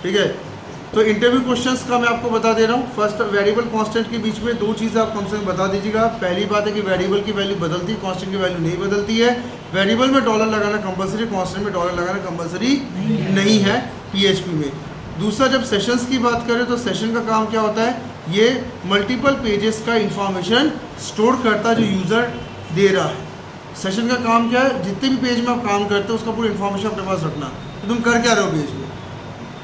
ठीक है। तो इंटरव्यू क्वेश्चंस का मैं आपको बता दे रहा हूँ। फर्स्ट, वेरिएबल कांस्टेंट के बीच में दो चीज़ें आप कम से कम बता दीजिएगा। पहली बात है कि वेरिएबल की वैल्यू बदलती है, कांस्टेंट की वैल्यू नहीं बदलती है। वेरिएबल में डॉलर लगाना कंपलसरी, कांस्टेंट में डॉलर लगाना कंपलसरी नहीं है पीएचपी में। दूसरा, जब सेशंस की बात करें तो सेशन का काम क्या होता है, ये मल्टीपल पेजेस का इंफॉर्मेशन स्टोर करता है जो यूज़र दे रहा है। सेशन का काम क्या है, जितने भी पेज में आप काम करते हो उसका पूरी इन्फॉर्मेशन अपने पास रखना, तो तुम कर क्या रहे हो पेज में,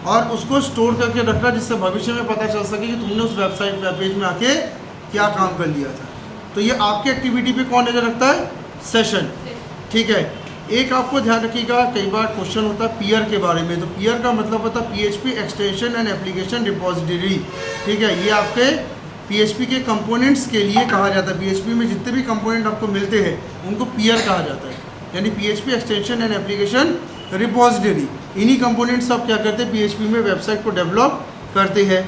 और उसको स्टोर करके रखना जिससे भविष्य में पता चल सके कि तुमने उस वेबसाइट वेब पेज में आके क्या काम कर लिया था। तो ये आपकी एक्टिविटी पे कौन नज़र रखता है, सेशन। ठीक है। एक आपको ध्यान रखिएगा, कई बार क्वेश्चन होता है पीयर के बारे में। तो पीयर का मतलब होता है PHP extension and application repository. ठीक है, ये आपके पीएचपी के कंपोनेंट्स के लिए कहा जाता है। पीएचपी में जितने भी कंपोनेंट आपको मिलते हैं उनको पीयर कहा जाता है, यानी PHP extension and application repository. इन्हीं कंपोनेंट्स आप क्या करते हैं, पीएचपी में वेबसाइट को डेवलप करते हैं।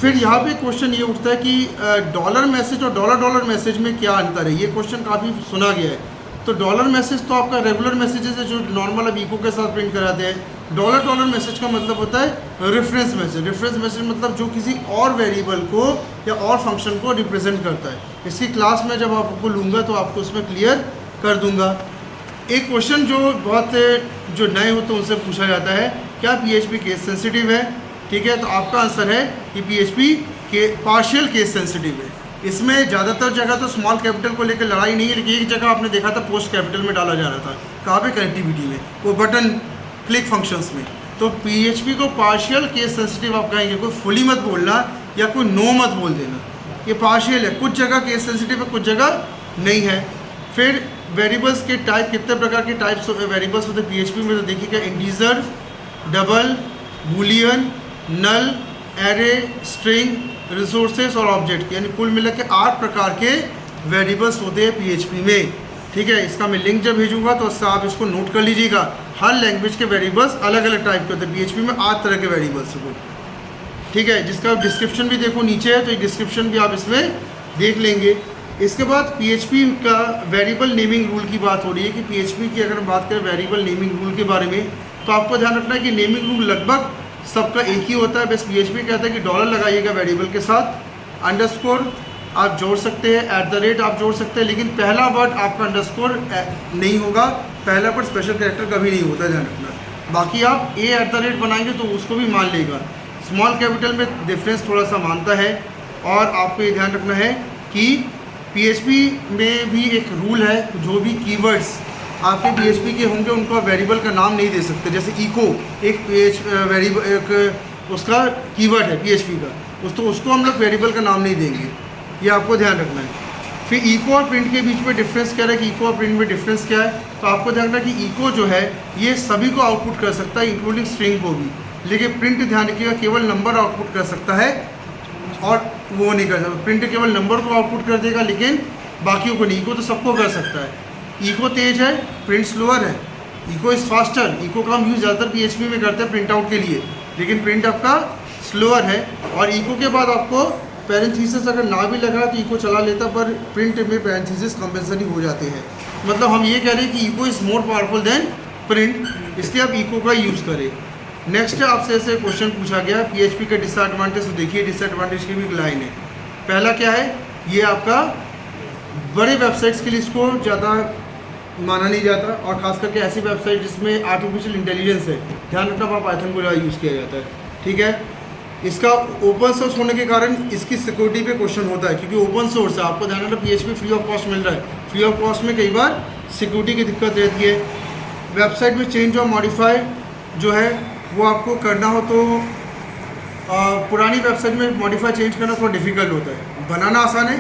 फिर यहाँ पे क्वेश्चन ये उठता है कि डॉलर मैसेज और डॉलर मैसेज में क्या अंतर है। ये क्वेश्चन काफ़ी सुना गया है। तो डॉलर मैसेज तो आपका रेगुलर मैसेजेस है जो नॉर्मल अब इको के साथ प्रिंट कराते हैं। डॉलर मैसेज का मतलब होता है रेफरेंस मैसेज। रेफरेंस मैसेज मतलब जो किसी और वेरिएबल को या और फंक्शन को रिप्रेजेंट करता है। इसकी क्लास में जब आपको लूँगा तो आपको उसमें क्लियर कर दूंगा। एक क्वेश्चन जो बहुत जो नए होते हैं उनसे पूछा जाता है, क्या पीएचपी केस सेंसिटिव है। ठीक है, तो आपका आंसर है कि पीएचपी के पार्शियल केस सेंसिटिव है। इसमें ज़्यादातर जगह तो स्मॉल कैपिटल को लेकर लड़ाई नहीं है, लेकिन एक जगह आपने देखा था पोस्ट कैपिटल में डाला जा रहा था। कहाँ पे, कनेक्टिविटी में, वो बटन क्लिक फंक्शंस में। तो पीएचपी को पार्शियल केस सेंसिटिव आप कहेंगे, कोई फुली मत बोलना या कोई नो मत बोल देना, ये पार्शियल है। कुछ जगह केस सेंसिटिव है, कुछ जगह नहीं है। फिर वेरिएबल्स के टाइप, कितने प्रकार के टाइप्स वेरिएबल्स होते हैं पीएचपी में, तो देखिएगा इंटीजर, डबल, बूलियन, नल, एरे, स्ट्रिंग, रिसोर्सेज और ऑब्जेक्ट, यानी कुल मिला के 8 प्रकार के वेरिएबल्स होते हैं पीएचपी में। ठीक है, इसका मैं लिंक जब भेजूंगा तो उससे आप इसको नोट कर लीजिएगा। हर लैंग्वेज के वेरिएबल्स अलग अलग टाइप के होते हैं। पीएचपी में 8 तरह के वेरिएबल्स हैं। ठीक है, जिसका डिस्क्रिप्शन भी देखो नीचे है, तो ये डिस्क्रिप्शन भी आप इसमें देख लेंगे। इसके बाद पीएचपी का वेरिएबल नेमिंग रूल की बात हो रही है कि पीएचपी की अगर हम बात करें वेरिएबल नेमिंग रूल के बारे में, तो आपको ध्यान रखना है कि नेमिंग रूल लगभग सबका एक ही होता है। बस पीएचपी कहता है कि डॉलर लगाइएगा वेरिएबल के साथ, अंडरस्कोर आप जोड़ सकते हैं, @ आप जोड़ सकते हैं, लेकिन पहला वर्ड आपका अंडरस्कोर नहीं होगा, पहला वर्ड स्पेशल कैरेक्टर कभी नहीं होता, ध्यान रखना। बाकी आप @ बनाएंगे तो उसको भी मान लेगा। स्मॉल कैपिटल में डिफरेंस थोड़ा सा मानता है। और आपको ये ध्यान रखना है कि पीएचपी में भी एक रूल है, जो भी कीवर्ड्स आपके पीएचपी के होंगे उनको वेरिएबल का नाम नहीं दे सकते। जैसे इको एक वेरिएबल एक उसका कीवर्ड है पीएचपी का, उसको हम लोग वेरिएबल का नाम नहीं देंगे, ये आपको ध्यान रखना है। फिर इको और प्रिंट के बीच में डिफरेंस क्या है कि इको और प्रिंट में डिफरेंस क्या है, तो आपको ध्यान रखना कि इको जो है ये सभी को आउटपुट कर सकता है, इंक्लूडिंग स्ट्रिंग को भी, लेकिन प्रिंट ध्यान रखिएगा केवल नंबर आउटपुट कर सकता है और वो नहीं कर सकता। प्रिंट केवल नंबर को आउटपुट कर देगा लेकिन बाकियों को नहीं। इको तो सबको कर सकता है। इको तेज है, प्रिंट स्लोअर है। इको इज़ फास्टर, इको का हम यूज़ ज़्यादातर पीएचपी में करते हैं प्रिंट आउट के लिए, लेकिन प्रिंट आपका स्लोअर है। और इको के बाद आपको पैरेंथेसिस अगर ना भी लगा तो इको चला लेता, पर प्रिंट में पैरेंथेसिस कंपलसरी हो जाते हैं। मतलब हम ये कह रहे हैं कि echo is more powerful than print, इसलिए आप इको का यूज़ करें। नेक्स्ट आपसे ऐसे क्वेश्चन पूछा गया पीएचपी का डिसएडवांटेज, तो देखिए डिसएडवांटेज की भी एक लाइन है। पहला क्या है, ये आपका बड़े वेबसाइट्स के लिए इसको ज़्यादा माना नहीं जाता, और ख़ास करके ऐसी वेबसाइट जिसमें आर्टिफिशियल इंटेलिजेंस है, ध्यान रखना वहाँ पाइथन को ज़्यादा यूज़ किया जाता है। ठीक है, इसका ओपन सोर्स होने के कारण इसकी सिक्योरिटी पे क्वेश्चन होता है, क्योंकि ओपन सोर्स है। आपको ध्यान रखना पीएचपी फ्री ऑफ कॉस्ट मिल रहा है, फ्री ऑफ कॉस्ट में कई बार सिक्योरिटी की दिक्कत रहती है। वेबसाइट में चेंज और मॉडिफाई जो है वो आपको करना हो तो पुरानी वेबसाइट में मॉडिफाई चेंज करना थोड़ा डिफिकल्ट होता है, बनाना आसान है,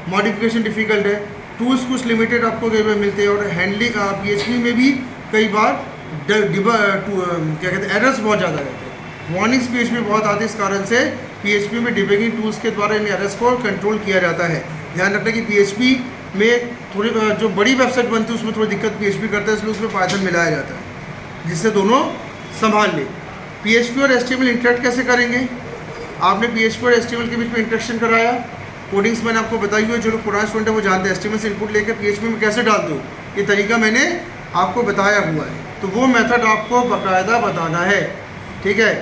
मॉडिफिकेशन डिफिकल्ट है। टूल्स कुछ लिमिटेड आपको कई बार मिलते हैं, और हैंडलिंग पीएचपी में भी कई बार क्या कहते हैं एरर्स बहुत ज़्यादा रहते हैं, वार्निंग्स पीएचपी में बहुत आते हैं। इस कारण से पीएचपी में डिबगिंग टूल्स के द्वारा इन एरर्स को कंट्रोल किया जाता है। ध्यान रखना कि पीएचपी में थोड़ी जो बड़ी वेबसाइट बनती है उसमें थोड़ी दिक्कत पीएचपी करता है, इसलिए उसमें पाइथन मिलाया जाता है, जिससे दोनों संभाल ले। पीएचपी और एचटीएमएल इंटरेक्ट कैसे करेंगे, आपने पीएचपी और एचटीएमएल के बीच में इंटरेक्शन कराया, कोडिंग्स मैंने आपको बताई हुई है, जो लोग पुराने स्टूडेंट है वो जानते हैं एचटीएमएल से इनपुट लेकर पीएचपी में कैसे डालते हो, ये तरीका मैंने आपको बताया हुआ है, तो वो मेथड आपको बाकायदा बताना है। ठीक है,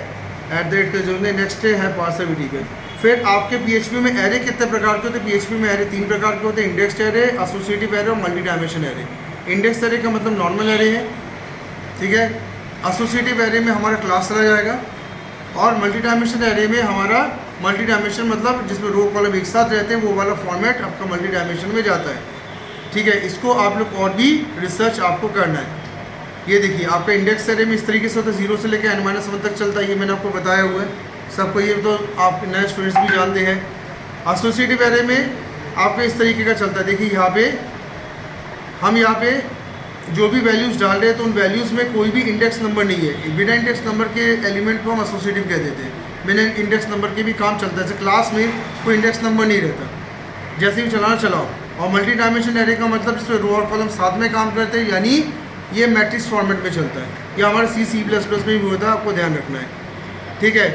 @ के जो नेक्स्ट है पार्सर भी ठीक है। फिर आपके PHP में एरे कितने प्रकार के होते हैं? PHP में एरे 3 प्रकार के होते हैं, इंडेक्स्ड एरे, एसोसिएटिव एरे और multi dimension array. Indexed array का मतलब नॉर्मल एरे है, ठीक है। एसोसिएटिव एरे में हमारा क्लास चला जाएगा और मल्टी डायमेंशन एरे में हमारा मल्टी डायमेंशन मतलब जिसमें रो कॉलम एक साथ रहते हैं वो वाला फॉर्मेट आपका मल्टी डायमेंशन में जाता है, ठीक है। इसको आप लोग और भी रिसर्च आपको करना है। ये देखिए आपका इंडेक्स एरे में इस तरीके से होता है, 0 से लेकर n-1 तक चलता है, ये मैंने आपको बताया हुआ है सबको, ये तो आप नए स्टूडेंट्स भी जानते हैं। एसोसिएटिव एरे में आपका इस तरीके का चलता है, देखिए यहाँ पे हम यहाँ पे जो भी वैल्यूज़ डाल रहे हैं तो उन वैल्यूज़ में कोई भी इंडेक्स नंबर नहीं है। बिना इंडेक्स नंबर के एलिमेंट को हम एसोसिएटिव कह देते हैं, बिना इंडेक्स नंबर के भी काम चलता है। जैसे क्लास में कोई इंडेक्स नंबर नहीं रहता, जैसे भी चलाना चलाओ। और मल्टी डायमेंशन एरे का मतलब जिसमें रो और कॉलम साथ में काम करते हैं, यानी ये मैट्रिक्स फॉर्मेट में चलता है। ये हमारे C++ में भी होता है, आपको ध्यान रखना है, ठीक है।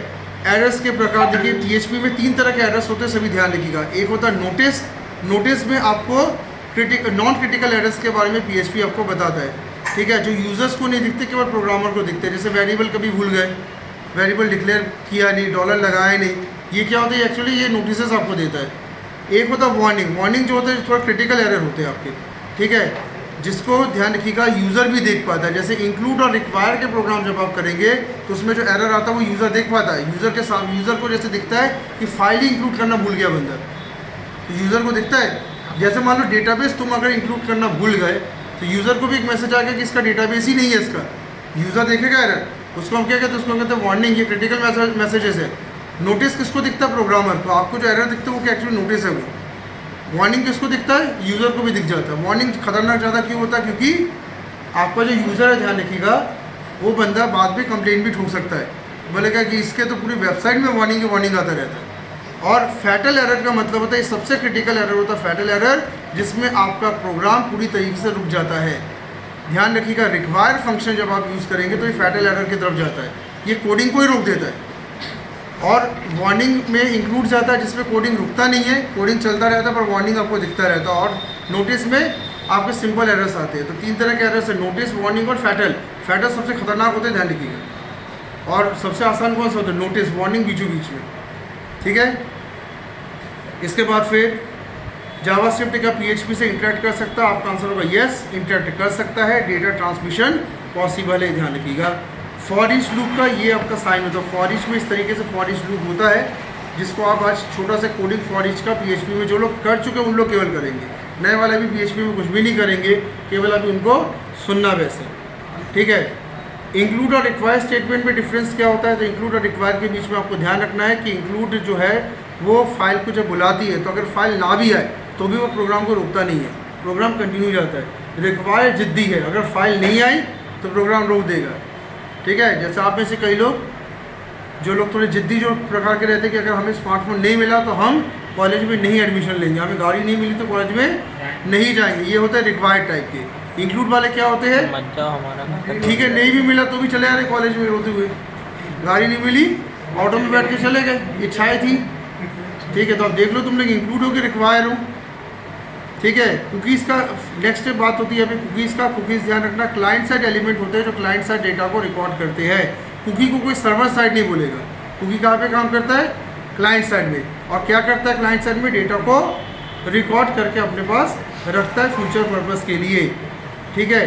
एरर्स के प्रकार देखिए, PHP में 3 तरह के एरर्स होते हैं, सभी ध्यान रखिएगा। एक होता है नोटिस, नोटिस में आपको नॉन क्रिटिकल एरर्स के बारे में PHP आपको बताता है, ठीक है, जो यूज़र्स को नहीं दिखते, केवल प्रोग्रामर को दिखते हैं। जैसे वेरिएबल कभी भूल गए, वेरिएबल डिक्लेयर किया नहीं, डॉलर लगाया नहीं, ये क्या होता है एक्चुअली, ये नोटिस आपको देता है। एक होता है वार्निंग, वार्निंग जो होता है थोड़ा क्रिटिकल एरर होते हैं आपके, ठीक है, जिसको ध्यान रखिएगा यूज़र भी देख पाता है। जैसे इंक्लूड और रिक्वायर के प्रोग्राम जब आप करेंगे तो उसमें जो एरर आता है वो यूज़र देख पाता है। यूज़र के साथ यूज़र को जैसे दिखता है कि फाइल ही इंक्लूड करना भूल गया बंदा, तो यूज़र को दिखता है। जैसे मान लो डेटाबेस तुम अगर इंक्लूड करना भूल गए तो यूज़र को भी एक मैसेज आ गया कि इसका डेटाबेस ही नहीं है, इसका यूज़र देखेगा एरर, उसको हम क्या कहते हैं, उसको कहते हैं वार्निंग। ये क्रिटिकल मैसेजेस है। नोटिस किसको दिखता है? प्रोग्रामर को। आपको जो एरर दिखता है वो क्या एक्चुअली नोटिस है वो। वार्निंग किसको दिखता है? यूज़र को भी दिख जाता है। वार्निंग खतरनाक ज़्यादा क्यों होता है? क्योंकि आपका जो यूज़र है, ध्यान रखिएगा, वो बंदा बाद में कंप्लेंट भी ठोक सकता है, बोलेगा कि इसके तो पूरी वेबसाइट में वार्निंग आता रहता है। और फैटल एरर का मतलब होता है, सबसे क्रिटिकल एरर होता है फैटल एरर, जिसमें आपका प्रोग्राम पूरी तरीके से रुक जाता है। ध्यान रखिएगा, रिक्वायर फंक्शन जब आप यूज़ करेंगे तो ये फैटल एरर की तरफ जाता है, ये कोडिंग को ही रोक देता है। और वार्निंग में इंक्लूड जाता है जिसमें कोडिंग रुकता नहीं है, कोडिंग चलता रहता है पर वार्निंग आपको दिखता रहता है। और नोटिस में आपके सिंपल एरर्स आते हैं। तो 3 तरह के एरर्स है, नोटिस, वार्निंग और फैटल। फैटल सबसे खतरनाक होते हैं, ध्यान रखिएगा। और सबसे आसान कौन सा होता है? नोटिस, वार्निंग बीचों बीच में, ठीक है। इसके बाद फिर जावास्क्रिप्ट क्या PHP से इंटरेक्ट कर सकता है? आपका आंसर होगा यस, इंटरेक्ट कर सकता है। डेटा ट्रांसमिशन पॉसिबल है, ध्यान रखिएगा। फॉर ईच लूप का ये आपका साइन होता है। फॉर ईच में इस तरीके से फॉर ईच लूप होता है, जिसको आप आज छोटा सा कोडिंग फॉर ईच का PHP में जो लोग कर चुके हैं उन लोग केवल करेंगे, नए वाले भी PHP में कुछ भी नहीं करेंगे, केवल अभी उनको सुनना वैसे, ठीक है। इंक्लूड और रिक्वायर स्टेटमेंट में डिफरेंस क्या होता है? तो इंक्लूड और रिक्वायर के बीच में आपको ध्यान रखना है कि इंक्लूड जो है वो फाइल को जब बुलाती है तो अगर फाइल ना भी आए तो भी वो प्रोग्राम को रोकता नहीं है, प्रोग्राम कंटिन्यू जाता है। रिक्वायर जिद्दी है, अगर फाइल नहीं आई तो प्रोग्राम रोक देगा, ठीक है। जैसे आप में से कई लोग, जो लोग थोड़े जिद्दी जो प्रकार के रहते हैं कि अगर हमें स्मार्टफोन नहीं मिला तो हम कॉलेज में नहीं एडमिशन लेंगे, हमें गाड़ी नहीं मिली तो कॉलेज में नहीं जाएंगे, ये होता है रिक्वायर्ड टाइप के। इंक्लूड वाले क्या होते हैं? ठीक है, नहीं भी मिला तो भी चले आ रहे कॉलेज में रोते हुए, गाड़ी नहीं मिली ऑटो में बैठ के चले गए, इच्छाएँ थी, ठीक है। तो आप देख लो तुम लोग इंक्लूड हो के रिक्वायर हो, ठीक है। कुकीज़ का नेक्स्ट बात होती है अभी कुकीज़ का। कुकीज़ ध्यान रखना, क्लाइंट साइड एलिमेंट होते हैं जो क्लाइंट साइड डेटा को रिकॉर्ड करते हैं। कुकी को कोई सर्वर साइड नहीं बोलेगा। कुकी कहाँ पे काम करता है? क्लाइंट साइड में। और क्या करता है क्लाइंट साइड में? डेटा को रिकॉर्ड करके अपने पास रखता है फ्यूचर पर्पज़ के लिए, ठीक है।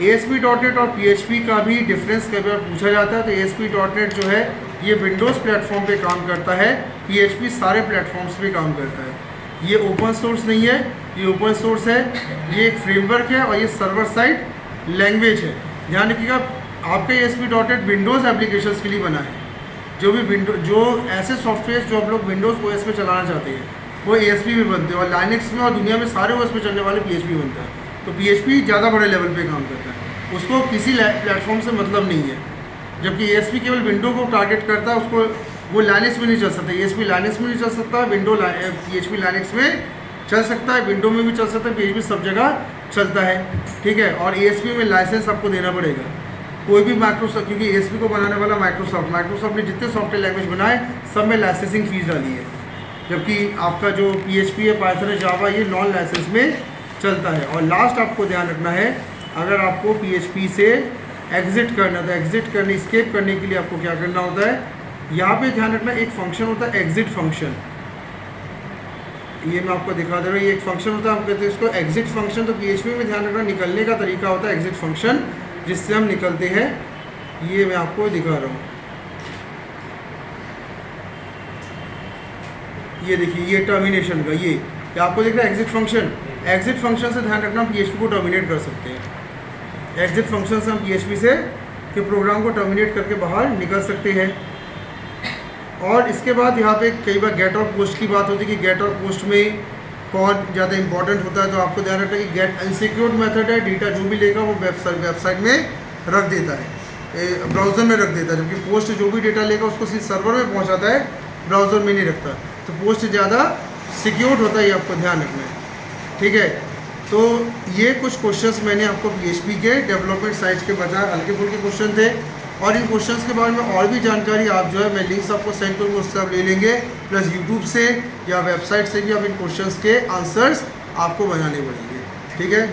ASP.NET और PHP का भी डिफरेंस कभी बार पूछा जाता है। तो ASP.NET जो है ये विंडोज़ प्लेटफॉर्म पे काम करता है, PHP सारे प्लेटफॉर्म्स पे काम करता है। ये ओपन सोर्स नहीं है, ये ओपन सोर्स है, ये एक फ्रेमवर्क है और ये सर्वर साइड लैंग्वेज है। ध्यान रखिएगा, आपका ASP.NEट विंडोज़ एप्लीकेशंस के लिए बना है। जो ऐसे सॉफ्टवेयर जो आप लोग विंडोज़ OS में चलाना चाहते हैं वो ASP में बनते हैं, और लाइनक्स में और दुनिया में सारे OS में चलने वाले PHP बनता है। तो PHP ज़्यादा बड़े लेवल पे काम करता है, उसको किसी प्लेटफॉर्म से मतलब नहीं है। जबकि ASP केवल विंडो को टारगेट करता है, उसको वो लाइनक्स में नहीं चल सकता। ASP लाइनक्स में नहीं चल सकता, PHP लाइनक्स में चल सकता है, विंडो में भी चल सकता है, PHP सब जगह चलता है, ठीक है। और ASP में लाइसेंस आपको देना पड़ेगा, कोई भी माइक्रोसॉफ्ट, क्योंकि ASP को बनाने वाला माइक्रोसॉफ्ट ने जितने सॉफ्टवेयर लैंग्वेज बनाए सब में लाइसेंसिंग फीस डाली है। जबकि आपका जो PHP है, पाइथन है, जावा, ये नॉन लाइसेंस में चलता है। और लास्ट आपको ध्यान रखना है, अगर आपको PHP से एग्ज़िट करना, तो एग्ज़िट करने, स्केप करने के लिए आपको क्या करना होता है? यहाँ पे ध्यान रखना एक फंक्शन होता है एग्जिट फंक्शन, ये मैं आपको दिखा दे रहा हूँ, ये एक फंक्शन होता है, हम कहते हैं इसको एग्जिट फंक्शन। तो PHP में ध्यान रखना निकलने का तरीका होता है एग्जिट फंक्शन, जिससे हम निकलते हैं। ये मैं आपको दिखा रहा हूँ, ये देखिए ये टर्मिनेशन का, ये आपको दिख रहा है एग्जिट फंक्शन। एग्जिट फंक्शन से ध्यान रखना हम PHP को टर्मिनेट कर सकते हैं। एग्जिट फंक्शन से हम PHP से के प्रोग्राम को टर्मिनेट करके बाहर निकल सकते हैं। और इसके बाद यहाँ पे कई बार गेट और पोस्ट की बात होती है कि गेट और पोस्ट में कौन ज़्यादा इंपॉर्टेंट होता है। तो आपको ध्यान रखना कि गेट अनसिक्योर्ड मेथड है, डेटा जो भी लेगा वो वेबसाइट में रख देता है, ब्राउज़र में रख देता है, जबकि पोस्ट जो भी डेटा लेगा उसको सीधे सर्वर में पहुँचाता है, ब्राउज़र में नहीं रखता। तो पोस्ट ज़्यादा सिक्योर्ड होता है, ये आपको ध्यान रखना है, ठीक है। तो ये कुछ क्वेश्चंस मैंने आपको PHP के डेवलपमेंट साइट्स के बजाय हल्के फुल्के क्वेश्चन थे, और इन क्वेश्चंस के बारे में और भी जानकारी आप जो है मैं लिंक्स आपको सेंड करूँगा, उससे आप ले लेंगे। प्लस यूट्यूब से या वेबसाइट से भी आप इन क्वेश्चंस के आंसर्स आपको बनाने पड़ेंगे, ठीक है।